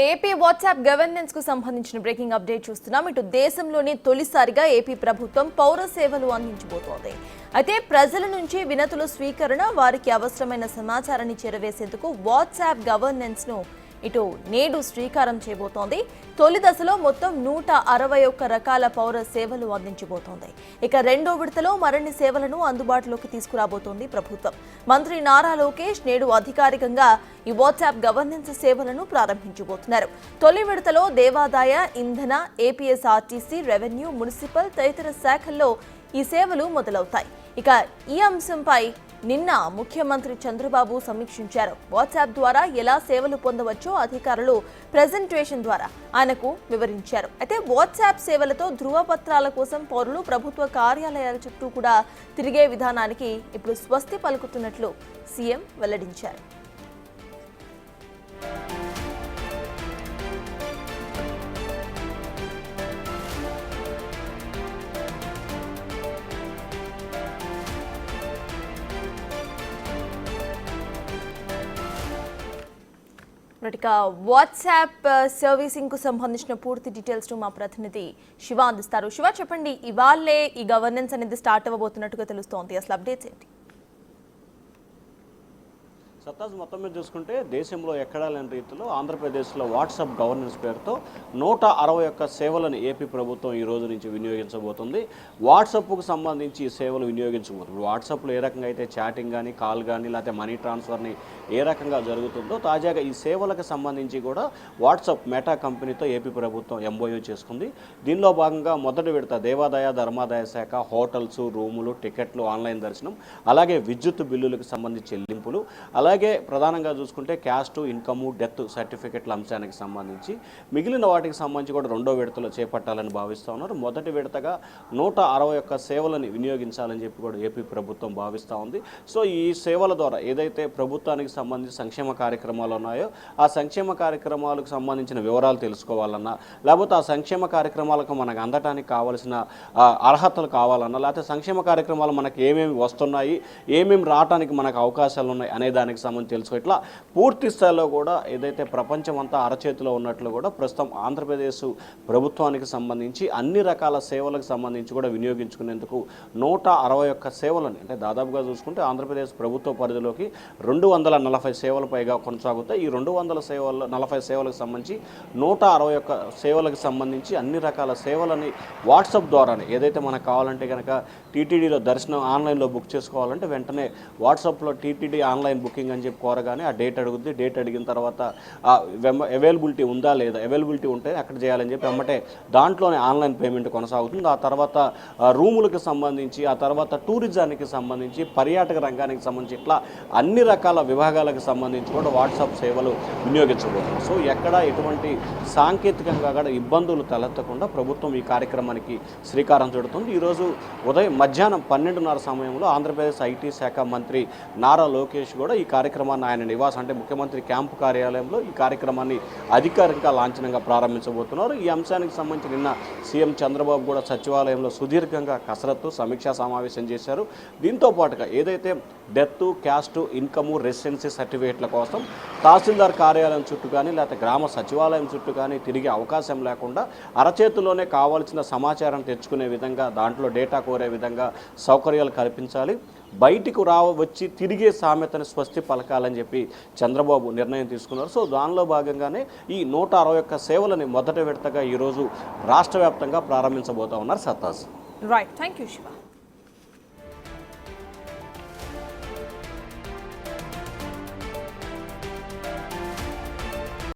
AP WhatsApp governance కు సంబంధించిన breaking update చూస్తున్నాం. ఇటు దేశంలోనే తొలిసారిగా ఏపీ ప్రభుత్వం పౌర సేవలు అందించబోతోంది. అయితే ప్రజల నుంచి వినతుల స్వీకరణ, వారికి అవసరమైన సమాచారాన్ని చేరవేసేందుకు వాట్సాప్ గవర్నెన్స్ ను ఇటు నేడు శ్రీకారం చేయబోతోంది. తొలి దశలో మొత్తం 161 రకాల పౌర సేవలు అందించబోతోంది. ఇక రెండో విడతలో మరిన్ని సేవలను అందుబాటులోకి తీసుకురాబోతోంది ప్రభుత్వం. మంత్రి నారా లోకేష్ నేడు అధికారికంగా ఈ వాట్సాప్ గవర్నెన్స్ సేవలను ప్రారంభించబోతున్నారు. తొలి విడతలో దేవాదాయ, ఇంధన, ఏపీఎస్ఆర్టీసీ, రెవెన్యూ, మున్సిపల్ తదితర శాఖల్లో ఈ సేవలు మొదలవుతాయి. ఇక ఈ అంశంపై నిన్న ముఖ్యమంత్రి చంద్రబాబు సమీక్షించారు. వాట్సాప్ ద్వారా ఎలా సేవలు పొందవచ్చో అధికారులు ప్రెజెంటేషన్ ద్వారా ఆయనకు వివరించారు. అయితే వాట్సాప్ సేవలతో ధృవపత్రాల కోసం పౌరులు ప్రభుత్వ కార్యాలయాల చుట్టూ కూడా తిరిగే విధానానికి ఇప్పుడు స్వస్తి పలుకుతున్నట్లు సీఎం వెల్లడించారు. వాట్సాప్ సర్వీసింగ్ కు సంబంధించిన పూర్తి డీటెయిల్స్ మా ప్రతినిధి శివ అందిస్తారు. శివ, చెప్పండి, ఇవాళే ఈ గవర్నెన్స్ అనేది స్టార్ట్ అవ్వబోతున్నట్టుగా తెలుస్తోంది. అసలు అప్డేట్స్ ఏంటి? సత్తాజ్, మొత్తం మీద చూసుకుంటే దేశంలో ఎక్కడా లేని రీతిలో ఆంధ్రప్రదేశ్లో వాట్సాప్ గవర్నెన్స్ పేరుతో 161 సేవలను ఏపీ ప్రభుత్వం ఈ రోజు నుంచి వినియోగించబోతుంది. వాట్సాప్కు సంబంధించి ఈ సేవలు వినియోగించబోతుంది. వాట్సాప్లో ఏ రకంగా అయితే చాటింగ్ కానీ, కాల్ కానీ, లేకపోతే మనీ ట్రాన్స్ఫర్ని ఏ రకంగా జరుగుతుందో తాజాగా ఈ సేవలకు సంబంధించి కూడా వాట్సాప్ మెటా కంపెనీతో ఏపీ ప్రభుత్వం ఎంఓయూ చేసుకుంది. దీనిలో భాగంగా మొదటి విడత దేవాదాయ, ధర్మాదాయ శాఖ, హోటల్స్, రూములు, టికెట్లు, ఆన్లైన్ దర్శనం, అలాగే విద్యుత్ బిల్లులకు సంబంధించి చెల్లింపులు, అలాగే ప్రధానంగా చూసుకుంటే క్యాస్ట్, ఇన్కమ్, డెత్ సర్టిఫికెట్ల అంశానికి సంబంధించి మిగిలిన వాటికి సంబంధించి కూడా రెండో విడతలో చేపట్టాలని భావిస్తూ ఉన్నారు. మొదటి విడతగా 161 సేవలను వినియోగించాలని చెప్పి కూడా ఏపీ ప్రభుత్వం భావిస్తూ ఉంది. సో ఈ సేవల ద్వారా ఏదైతే ప్రభుత్వానికి సంబంధించి సంక్షేమ కార్యక్రమాలు ఉన్నాయో ఆ సంక్షేమ కార్యక్రమాలకు సంబంధించిన వివరాలు తెలుసుకోవాలన్నా, లేకపోతే ఆ సంక్షేమ కార్యక్రమాలకు మనకు అందటానికి కావాల్సిన అర్హతలు కావాలన్నా, లేకపోతే సంక్షేమ కార్యక్రమాలు మనకు ఏమేమి వస్తున్నాయి, ఏమేమి రావడానికి మనకు అవకాశాలు ఉన్నాయి అనే దానికి సంబంధించి తెలుసుకో, ఇట్లా పూర్తి స్థాయిలో కూడా ఏదైతే ప్రపంచం అంతా అరచేతిలో ఉన్నట్లు కూడా ప్రస్తుతం ఆంధ్రప్రదేశ్ ప్రభుత్వానికి సంబంధించి అన్ని రకాల సేవలకు సంబంధించి కూడా వినియోగించుకునేందుకు 161 సేవలని, అంటే దాదాపుగా చూసుకుంటే ఆంధ్రప్రదేశ్ ప్రభుత్వ పరిధిలోకి 240 సేవలు పైగా కొనసాగుతాయి. ఈ 240 సేవలకు సంబంధించి 161 సేవలకు సంబంధించి అన్ని రకాల సేవలని వాట్సాప్ ద్వారానే ఏదైతే మనకు కావాలంటే కనుక టీటీడీలో దర్శనం ఆన్లైన్లో బుక్ చేసుకోవాలంటే వెంటనే వాట్సాప్లో టీటీడీ ఆన్లైన్ బుకింగ్ అని చెప్పి కోరగానే ఆ డేట్ అడుగుద్ది. డేట్ అడిగిన తర్వాత అవైలబిలిటీ ఉందా లేదా, అవైలబిలిటీ ఉంటే అక్కడ చేయాలని చెప్పి అమ్మటే దాంట్లోనే ఆన్లైన్ పేమెంట్ కొనసాగుతుంది. ఆ తర్వాత రూములకు సంబంధించి, ఆ తర్వాత టూరిజానికి సంబంధించి, పర్యాటక రంగానికి సంబంధించి ఇట్లా అన్ని రకాల విభాగాలకు సంబంధించి కూడా వాట్సాప్ సేవలు వినియోగించబోతుంది. సో ఎక్కడ ఎటువంటి సాంకేతికంగా కూడా ఇబ్బందులు తలెత్తకుండా ప్రభుత్వం ఈ కార్యక్రమానికి శ్రీకారం చుడుతుంది. ఈరోజు ఉదయం మధ్యాహ్నం 12:30 సమయంలో ఆంధ్రప్రదేశ్ ఐటీ శాఖ మంత్రి నారా లోకేష్ కూడా ఈ కార్యక్రమాన్ని ఆయన నివాసం, అంటే ముఖ్యమంత్రి క్యాంపు కార్యాలయంలో ఈ కార్యక్రమాన్ని అధికారికంగా లాంఛనంగా ప్రారంభించబోతున్నారు. ఈ అంశానికి సంబంధించి నిన్న సీఎం చంద్రబాబు కూడా సచివాలయంలో సుదీర్ఘంగా కసరత్తు సమీక్షా సమావేశం చేశారు. దీంతో పాటుగా ఏదైతే డెత్, క్యాస్ట్, ఇన్కమ్, రెసిడెన్సీ సర్టిఫికేట్ల కోసం తహసీల్దార్ కార్యాలయం చుట్టూ కానీ లేకపోతే గ్రామ సచివాలయం చుట్టూ కానీ తిరిగే అవకాశం లేకుండా అరచేతిలోనే కావాల్సిన సమాచారం తెచ్చుకునే విధంగా, దాంట్లో డేటా కోరే విధంగా సౌకర్యాలు కల్పించాలి. బయటికి వచ్చి తిరిగే సామెతను స్వస్తి పలకాలని చెప్పి చంద్రబాబు నిర్ణయం తీసుకున్నారు. సో దానిలో భాగంగానే ఈ 161 సేవలని మొదటి విడతగా ఈరోజు రాష్ట్ర వ్యాప్తంగా ప్రారంభించబోతా ఉన్నారు. సత్తాజ్. Right, thank you Shiva.